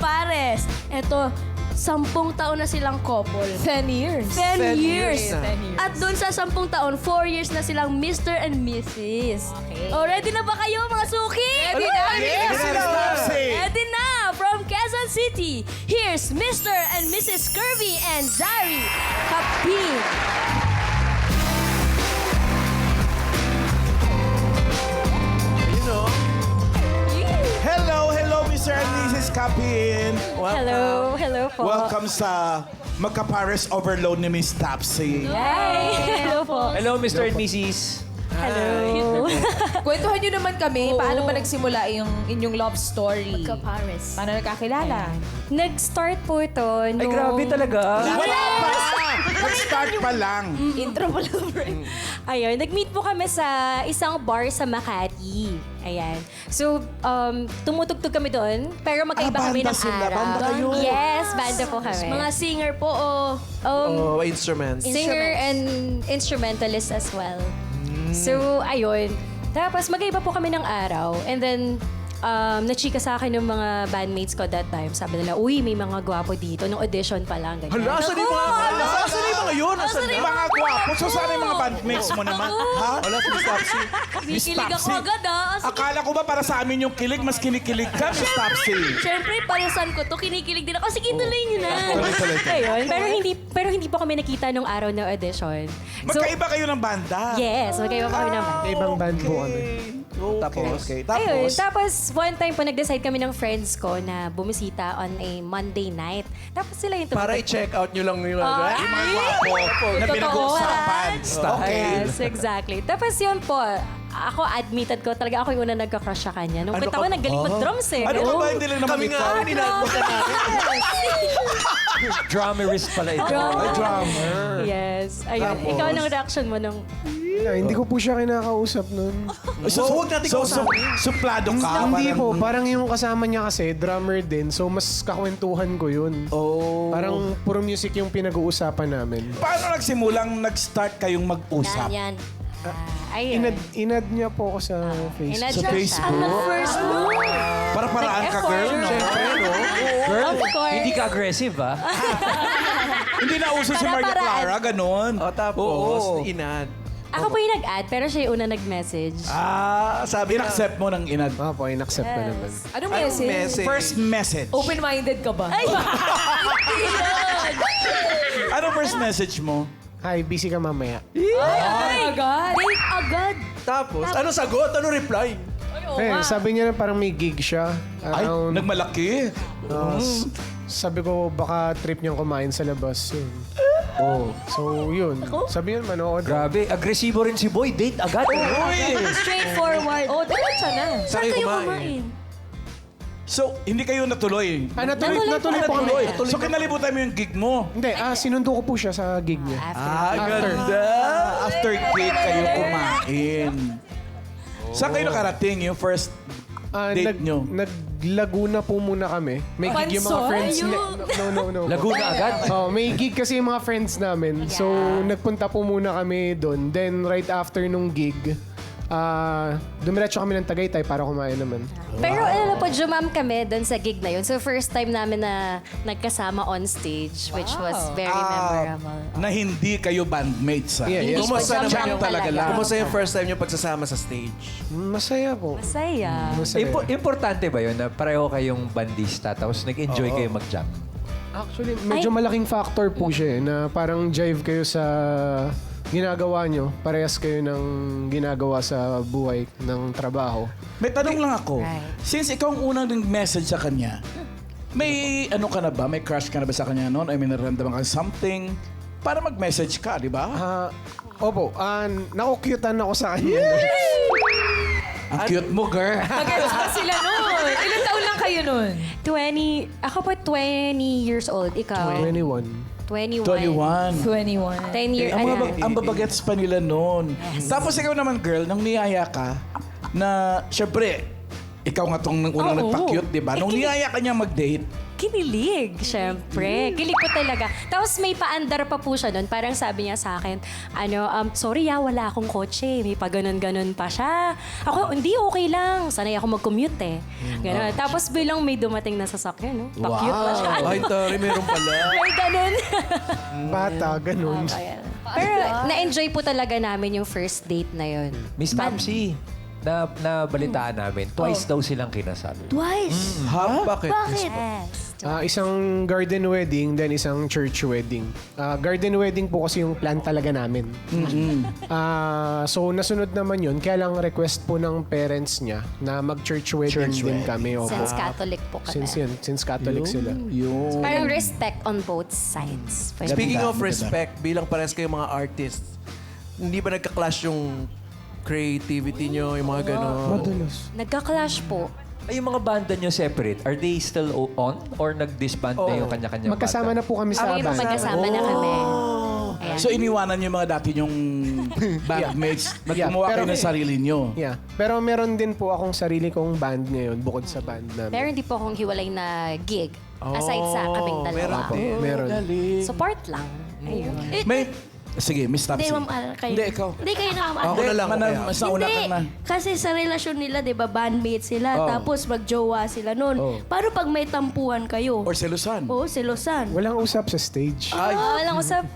magkapares. Ito, 10 taon na silang couple. 10 years. 10 years. 10 years. At doon sa 10 taon, 4 years na silang Mr. and Mrs. Okay. Oh, ready na ba kayo, mga suki? Ready na. Yes, Ready na! From Quezon City, here's Mr. and Mrs. Kirby and Zari Kapin. Hello, Mr. and Mrs. Kapin. Hello po. Welcome sa Magkapares Overload ni Miss Topsy. Hi! Hello po. Hello, Mr. and Mrs. Hello. Kwentuhan nyo naman kami, paano ba nagsimula yung inyong love story? Magkapares. Paano nagkakilala? Nag-start po ito nung... Ay, grabe talaga. Wala pa! Nag-start pa lang. Intro pa lang, friend. Ayun, nag-meet po kami sa isang bar sa Makati. Ayan. So, tumutugtog kami doon, pero magkaiba kami banda ng sila. araw. Banda kayo. Yes, banda po kami. Mga singer po o Instruments. singer and instrumentalist as well. So, ayun. Tapos, magkaiba po kami ng araw. And then, nachika sa akin ng mga bandmates ko that time. Sabi nila, uy, may mga gwapo dito. Nung audition pa lang. Ganyan. Hala, saan yung mga... Saan yung mga yun? Asan na? Mga gwapo. So, sana yung mga bandmates mo naman? Ha? Wala, si Miss Topsy. Miss Kikilig ako Topsy. agad, Akala ko ba para sa amin yung kilig, mas kinikilig ka, Miss Topsy? Siyempre, parisan ko to, kinikilig din ako. Sige, tuloy niyo na. Tuloy. Ayun, pero hindi po kami nakita nung araw ng audition. Magkaiba kayo ng banda. Yes, magkaiba pa kami naman. Ibang band po kami. Tapos? Okay. Ayun, Tapos, tapos one time po nag-decide kami ng friends ko na bumisita on a Monday night. Tapos sila yung Para i-check out nyo lang yung mga... yung mga gwapo na pinag-uusapan. Okay. Yes, exactly. Tapos yun po, ako admitted ko, talaga ako yung una nagka-crush sa kanya. Nung kita ko, nagaling mag-drums eh. Ano ba ba hindi lang naman Kami nga, ikaw? ninagbutan namin. Drummerist pala ito. Ay, drummer. Yes. Ayun. Tapos? Ikaw, anong reaction mo nung... Hindi ko po siya kinakausap nun. Huwag natin suplado ka. Hindi parang- po, parang yung kasama niya kasi, drummer din. So, mas kakwentuhan ko yun. Oh. Parang puro music yung pinag-uusapan namin. Paano nagsimulang nag-start kayong mag-usap? Yan. Ayun. Inad niya po ako sa Facebook. Inad Sa siya. Facebook? Ang nag-first mo. Para paraan ka, girl, no? Siyempre, no? Girl, Of course. hindi ka aggressive, ha? Hindi na uso si Maria Para-paraan. Clara, ganun. O, tapos, inad. Ako po yung nag-add, pero siya yung una nag-message. Sabi na... In-accept mo ng inad. Po, in-accept ko naman. Anong message? First message. Open-minded ka ba? Ay! Anong first message mo? Hi, busy ka mamaya. Ay, agad. Date agad. Tapos, ano sagot? Ano reply? Sabi niya na parang may gig siya. Ay, nagmalaki. Sabi ko, baka trip niyang kumain sa labas. Yun. So, yun. Sabi niya, manood. Grabe, agresibo rin si Boy. Date agad. Straightforward. Oh, diretso na. Saan kayo kayo kumain? kumain? So, hindi kayo natuloy. Natuloy po kami. So, kinalibutan mo yung gig mo. Hindi, sinundo ko po siya sa gig niya. Ganda. After gig kayo kumain. Saan kayo nakarating yung first date nyo? Naglaguna po muna kami. May gig yung mga Pansol? friends niya. No. Laguna agad. May gig kasi yung mga friends namin. So, nagpunta po muna kami doon. Then, right after nung gig, dumiretso kami ng Tagaytay para kumain naman. Pero ano po, jumam kami doon sa gig na yun. So first time namin na nagkasama on stage, which was very memorable. Na hindi kayo bandmates, ha? Yeah. Hindi po, Kumusta jump naman lang yung talaga lang? Kumusta yung first time yung pagsasama sa stage? Masaya po. Masaya. Masaya. Importante ba yun na pareho kayong bandista tapos nag-enjoy kayo mag-jam? Actually, medyo malaking factor po siya na parang jive kayo sa ginagawa nyo. Parehas kayo ng ginagawa sa buhay ng trabaho. May tanong lang ako. Right. Since ikaw ang unang nag-message sa kanya, may ano ka na ba? May crush ka na ba sa kanya noon? I mean, naramdaman ka something para mag-message ka, di ba? Opo, nakukyutan ako sa kanya. Ang cute mo, girl. Magkaiba pa sila nun. Ilang taon lang kayo nun? 20, ako po 20 years old. Ikaw? 21. 21. 21. 21. 10 years. Ang babagets pa nila noon. Tapos ikaw naman, girl, nung niyaya ka, na, syempre, ikaw nga tong unang Oo. nagpa-cute, di ba? Nung niyaya ka niya mag-date, Kinilig, syempre. Kilig po talaga. Tapos may paandar pa po siya nun. Parang sabi niya sa akin, sorry wala akong kotse. May pa ganun-ganun pa siya. Ako, hindi, okay lang. Sanay ako mag-commute eh. Ganun. Tapos bilang may dumating na sasakyan, no? Pa-cute pa siya. Ay, tari, meron pala. May ganun. Bata, ganun. Ayan. Pero na-enjoy po talaga namin yung first date na yun. Miss Papsi, na balitaan namin, twice daw silang kinasal. Twice. Ha? Bakit? Bakit? Isang garden wedding, then isang church wedding. Garden wedding po kasi yung plan talaga namin. So, nasunod naman yun. Kaya lang request po ng parents niya na mag-church wedding din kami. Opo. Since Catholic po kami. Since Catholic sila. Yun. Parang respect on both sides. Pwede. Speaking of Ganda. respect, bilang pares kayong mga artists, hindi ba nagka-clash yung creativity nyo, yung mga gano'n? Madalas. Nagka-clash po. Ay, yung mga banda nyo separate, are they still on? Or nag-disband na yung kanya-kanya Magkasama na po kami sa Kami po band. magkasama na kami. Ayan. So iniwanan yung mga dati yung bandmates. Gumawa kayo Pero- ng sarili nyo. Yeah. Pero meron din po akong sarili kong band ngayon bukod sa band namin. Pero hindi po akong hiwalay na gig. Aside sa kaming dalawa. Meron. Galing. Support lang. Ayun. May... Sige, Miss Tapsi. Hindi, Ma'am Al, kayo. Hindi, ikaw. Hindi kayo na, Ma'am Al. Ako na lang, kaya. Mas nauna ka na. Kasi sa relasyon nila, di ba, bandmates sila, Oh. tapos magjowa sila noon. Oh. Paano pag may tampuhan kayo? Or selusan. Oo, selosan. Walang usap sa stage. Walang usap.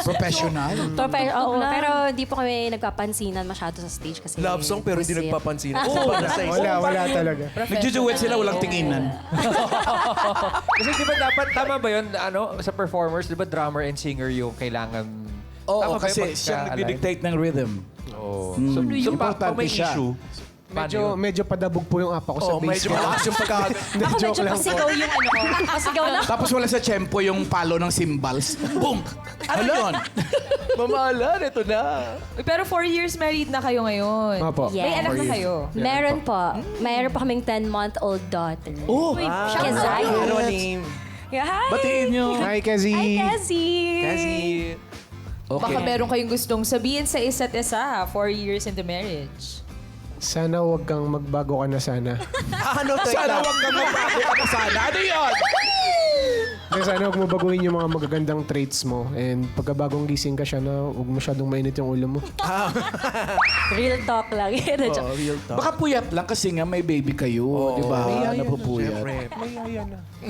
Professional. Oo, lang. pero hindi po kami nagpapansinan masyado sa stage kasi... Love song pero hindi busit. nagpapansin. Oo, nasa isa. Wala talaga. Nagjujuwet sila, walang tinginan. Kasi di ba dapat, tama ba yun, sa performers, di ba drummer and singer yung kailangan... Oo, Tama ba kasi yung siya magka-align? nagdi-dictate ng rhythm. Oo. So, pag Importante may siya. issue, Medyo padabog po yung apa ko sa Oo, bass. medyo malakas yung pagkakagano. Ako medyo Joke lang po. pasigaw yung ano ko. Pasigaw lang. Tapos wala sa tempo yung palo ng cymbals. Boom! Ano yun? Mamahalan, ito na. Pero 4 years married na kayo ngayon. Opo. Yes. May anak na kayo. Meron po. Mayroon po kaming 10-month-old daughter. Oh! Siya Kezai. Ano name? Yeah, hi! Batiin nyo. Hi, Kazi. Hi, Cassie! Kasi... Baka meron kayong gustong sabihin sa isa't isa, 4 years into marriage. Sana wag kang magbago ka na sana. Ano to? Sana wag kang magbago ka na sana. Ano yun? Kaya sana wag mo baguhin yung mga magagandang traits mo. And pagkabagong gising ka siya na wag masyadong mainit yung ulo mo. Real talk lang. Oh, real talk. Baka puyat lang kasi nga may baby kayo. Di ba? Napupuyat.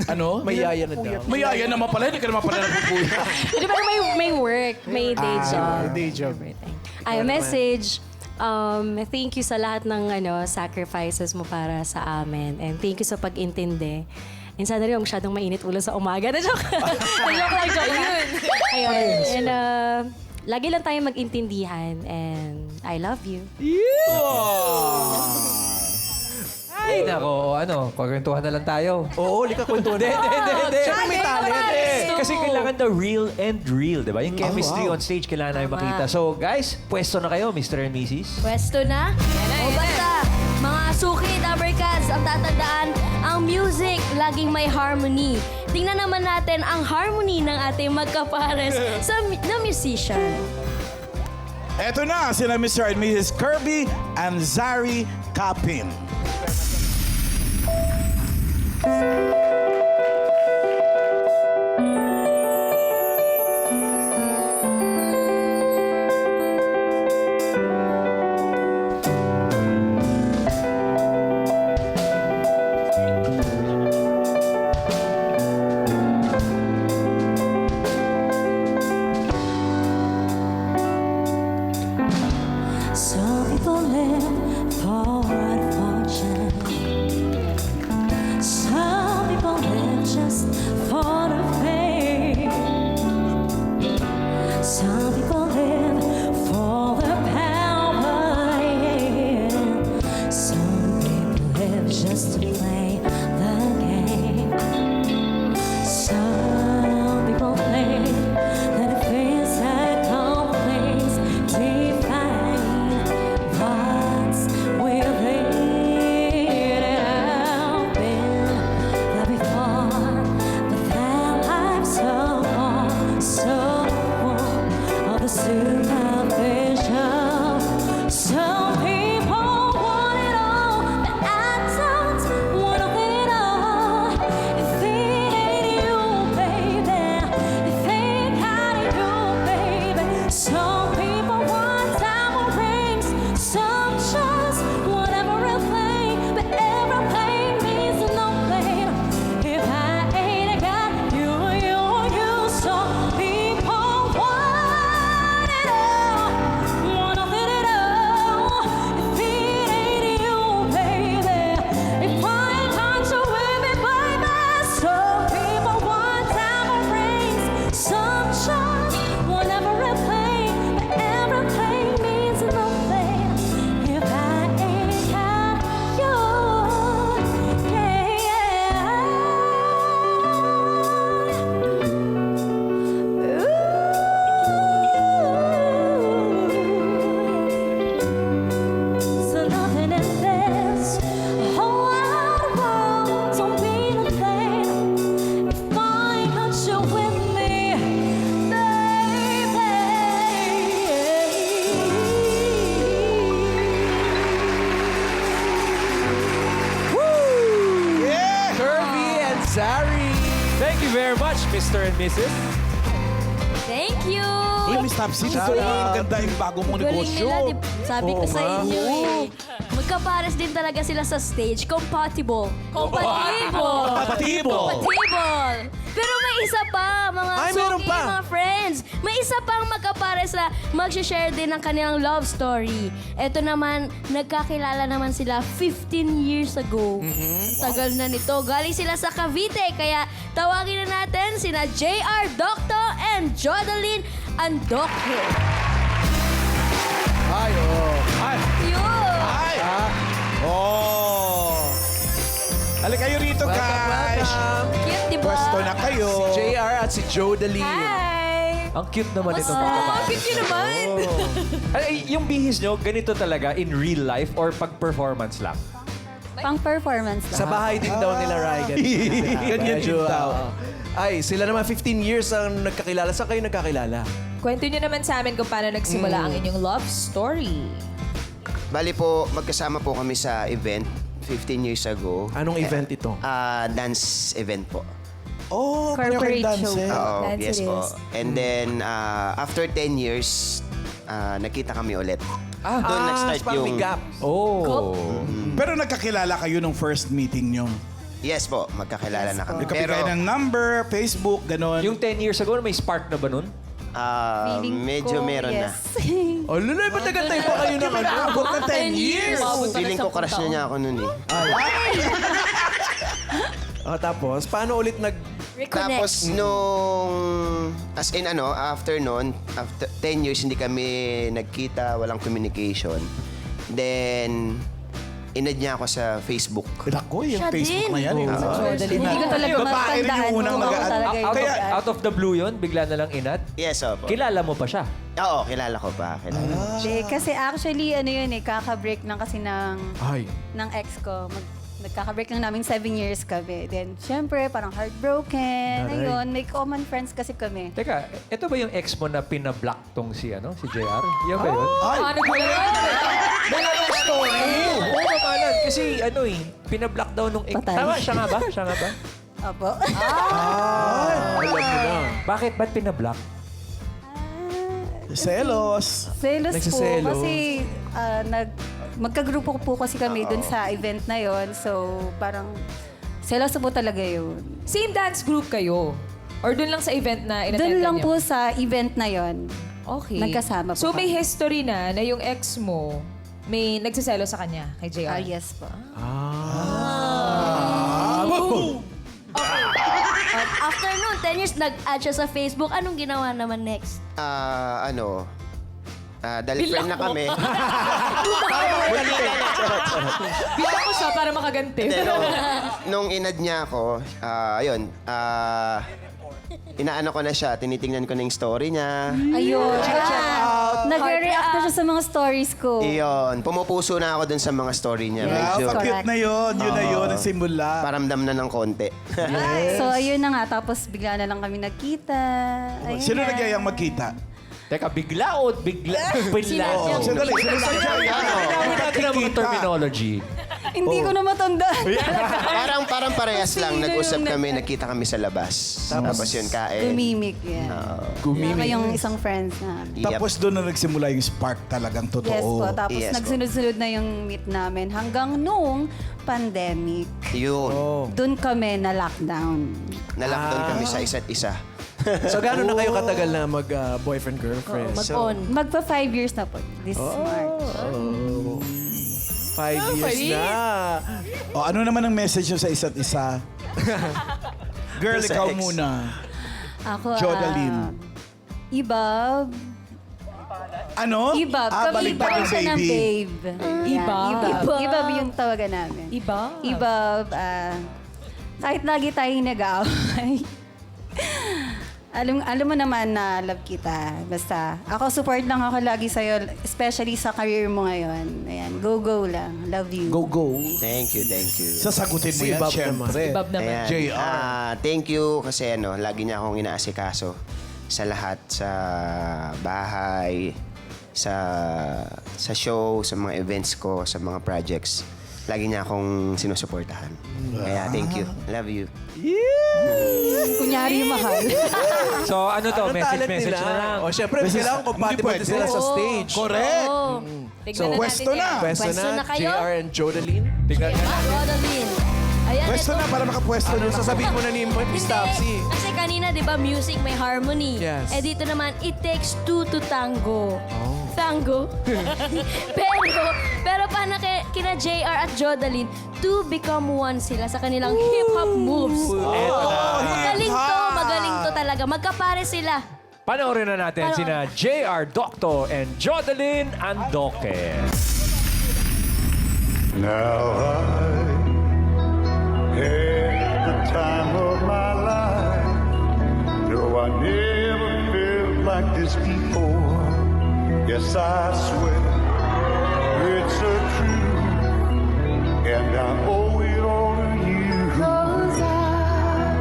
Ano? May yaya na daw. May yaya naman pala. Hindi ka naman pala napupuyat. Di ba may work, may day job. Day job. Everything. Ay, message. Thank you sa lahat ng sacrifices mo para sa amin. And thank you sa pag-intindi. And sana rin masyadong mainit ulo sa umaga. Na-joke. Joke lang. Ayun. And lagi lang tayo mag-intindihan. And I love you. ay, nako, kwentuhan na lang tayo. Oo, lika kwentuhan. Hindi. Siyempre may talent eh. Kasi kailangan the real and real, di ba? Yung chemistry on stage, kailangan namin makita. So, guys, pwesto na kayo, Mr. and Mrs. Pwesto na? O basta, mga suki, Dabarkads, ang tatandaan, ang music, laging may harmony. Tingnan naman natin ang harmony ng ating magkapares na musician. Eto na, sila Mr. and Mrs. Kirby and Zari Kapin. Some people live for what fortune. Some people live just for the fame. Some people live for the power. Yeah. Some people live just to play the game. Some people think that a face that complains define what's within. And I've been there before, but then I Zari! Thank you very much, Mr. and Mrs. Thank you! Uy, Miss Topsy, ganda yung bago mong Galing negosyo. nila, sabi ko Oo sa nga. inyo eh. Magkapares din talaga sila sa stage. Compatible. Compatible. Pero may isa pa, mga Ay, meron suki, pa. mga friends. May isa pang magkapares na mag-share din ng kanilang love story. Ito naman, nagkakilala naman sila 15 years ago. Ang tagal na nito. Galing sila sa Cavite. Kaya tawagin na natin sina JR Docto and Jodeline Andoque. Ay, Yun! Ay! Oh! Halika kayo rito, guys. Cute, di ba? Pwesto na kayo. JR at si Jodeline. Hi! Ang cute naman itong Basta. magkapares. Cute yun naman! Ay, yung bihis nyo, ganito talaga in real life or pag-performance lang? Pang-performance lang. Sa bahay din daw nila, Rai. Ganyan din daw. Ay, sila naman 15 years ang nagkakilala. Saan kayo nagkakilala? Kwento nyo naman sa amin kung paano nagsimula ang inyong love story. Bali po, magkasama po kami sa event 15 years ago. Anong event ito? Dance event po. Oh, pareho Corporate kayong show. dancer. Oo, Dance yes it po. is. And then, after 10 years, nakita kami ulit. Doon nag-start parang may yung... gap. Oh. Pero nagkakilala kayo nung first meeting nyo. Yes po, magkakilala na kami. Nagkapit kayo ng number, Facebook, gano'n. Yung 10 years ago, may spark na ba nun? Feeling medyo ko, meron na. yes. Oh, lulay, ba't nagantay pa kayo ng ano? Abot na 10 years. Feeling ko crush na niya ako nun eh. Tapos, paano ulit Reconnect. Tapos as in after nun, after 10 years hindi kami nagkita, walang communication. Then, inad niya ako sa Facebook. Ako, yung Siya Facebook din. na yan. Hindi ko talaga Babae rin matandaan yung unang kung ako mag- talaga yung Kaya- babae. Out of the blue yon, bigla na lang inat. Yes, opo. Kilala mo pa siya. Oo, kilala ko pa. Kilala. Hindi, kasi actually, kaka-break lang kasi Ay. ng ex ko. Nagkaka-break lang namin 7 years kami. Then, syempre, parang heartbroken. Ayun, may common friends kasi kami. Teka, ito ba yung ex mo na pinablock tong si JR? Yan ba yun? Ay, Ano ba yun? Dalawang story. Oo, kamalan. Kasi pinablock daw nung ex. Patay. Tama, siya nga ba? Siya nga ba? Opo. Alam mo na. Bakit? Ba't pinablock? selos. Selos po. Nagsiselos. Kasi magkagrupo po kasi kami dun sa event na yon. So, parang selos po talaga yun. Same dance group kayo? Or dun lang sa event na inattendan Doon lang niyo? po sa event na yon. Okay. Nagkasama po So may kami. history na yung ex mo may nagsiselo sa kanya kay JR? Yes po. After nun, 10 years, nag-add siya sa Facebook. Anong ginawa naman next? Dahil friend na kami. Bita ko siya para makaganti. Pero, nung inad niya ako, inaano ko na siya, tinitingnan ko na yung story niya. Ayun. Nagre-react na siya sa mga stories ko. Iyon, pumupuso na ako dun sa mga story niya. Wow, Medyo pa-cute na yun. Yun na yun, ang simula. paramdam na ng konti. So, ayun na nga. Tapos, bigla na lang kami nagkita. Ayun Sino na. nagyayang magkita? Teka, bigla o bigla? Bigla. Sandali, sino Ano natin ang mga terminology? Hindi ko na matandaan. parang parehas lang. Sino Nag-usap yung kami, nagkita kami sa labas. Tapos yun, kain. Gumimik yan. Gumimik. yung isang friends namin. Yep. Tapos doon na nagsimula yung spark talagang totoo. Yes po. Tapos Yes po. nagsunod-sunod na yung meet namin hanggang nung pandemic. Yun. Doon kami na lockdown. Na-lockdown kami sa isa't isa. So, gaano na kayo katagal na mag-boyfriend, girlfriend? Mag-on. Magpa 5 years na po. This March. 5 years na. O, ano naman ang message nyo sa isa't isa? Girl, Sa ikaw ex. muna. Ako, Jodeline. Ibab. Ano? Ibab. Baliktad yung siya ng baby. babe. Ibab. Ibab. Ibab yung tawagan namin. Iba? Ibab, kahit lagi tayong nag-aaway. alam mo naman na love kita. Basta, ako support lang ako lagi sa'yo, especially sa career mo ngayon. Ayan, go lang. Love you. Go, go. Thank you, thank you. Sasagutin mo Si yan, Bob syempre. Ibab naman. Ayan. JR. Thank you kasi lagi niya akong inaasikaso sa lahat, sa bahay, sa show, sa mga events ko, sa mga projects. lagi niya akong sinusuportahan. Kaya thank you. Love you. Kunyari mahal. So, ano to? Anong talent Message nila? na lang. O, syempre, kailangan compatible pwede. sila sa stage. Correct. Oh. Tignan na pwesto natin na. yan. Pwesto Pwesto na, na kayo? JR and Jodeline. Tingnan na. Rodaline. Ayan, Pwesto ito. na para makapwesto Ano na. sasabihin mo na ni Miss Hindi. Topsy? Kasi kanina, di ba, music may harmony. Yes. Eh dito naman, it takes two to tango. Tango? pero paano kina JR at Jodeline, two become one sila sa kanilang hip-hop moves. Magaling to talaga. Magkapare sila. Panoorin na natin sina JR Docto and Jodeline Andoque. Now I had the time of my life. No, I never felt like this before. Yes, I swear it's a truth, and I owe it all to you. 'Cause I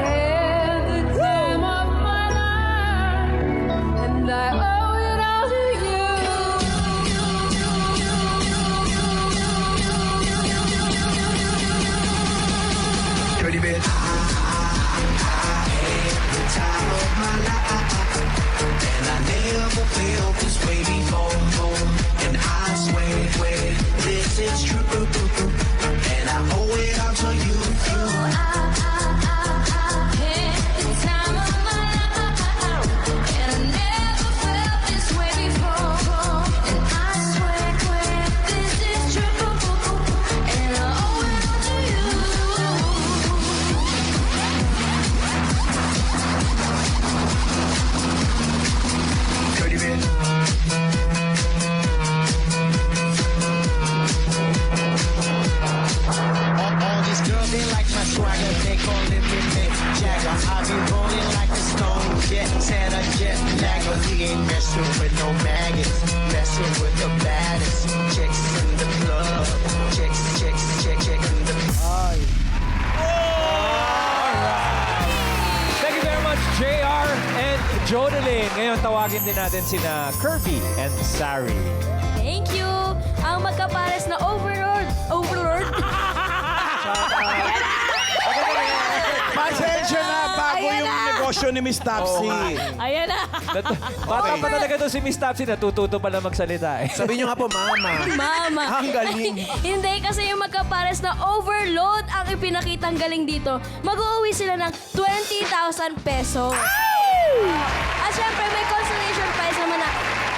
had the time of my life, and I owe it all to you. Dirty bitch. Dirty bitch. All these girls, they like my swagger. They gon' live with me, Jagger. I be rolling like a stone jet, Santa jet lagger. We ain't messing with no maggots, messing with the baddest chicks in the club. Chicks in the Thank you very much, JR and Jodeline. Ngayon, tawagin din natin sina Kirby and Sari. Thank you. Ang magkapares na Overlord. Pasensya na, bago yung negosyo ni Miss Topsy. Ayan na. Bata pa talaga to si Miss Topsy, natututo pa lang magsalita eh. Sabihin nyo nga po, mama. Mama. Ang galing. Hindi, kasi yung magkapares na overload ang ipinakitang galing dito. Mag-uuwi sila ng 20,000 pesos. At syempre, may consolation prize naman na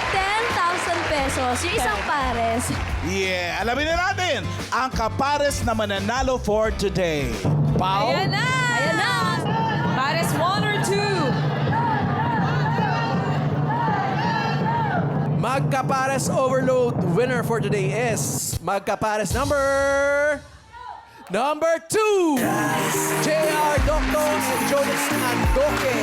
10,000 pesos. Yung isang pares. Yeah, alamin na natin ang kapares na mananalo for today. Pao? Ayan na! Ayan na. Pares 1 or 2? Magkapares Overload winner for today is Magkapares number 2. JR Docto and Jodeline Andoque.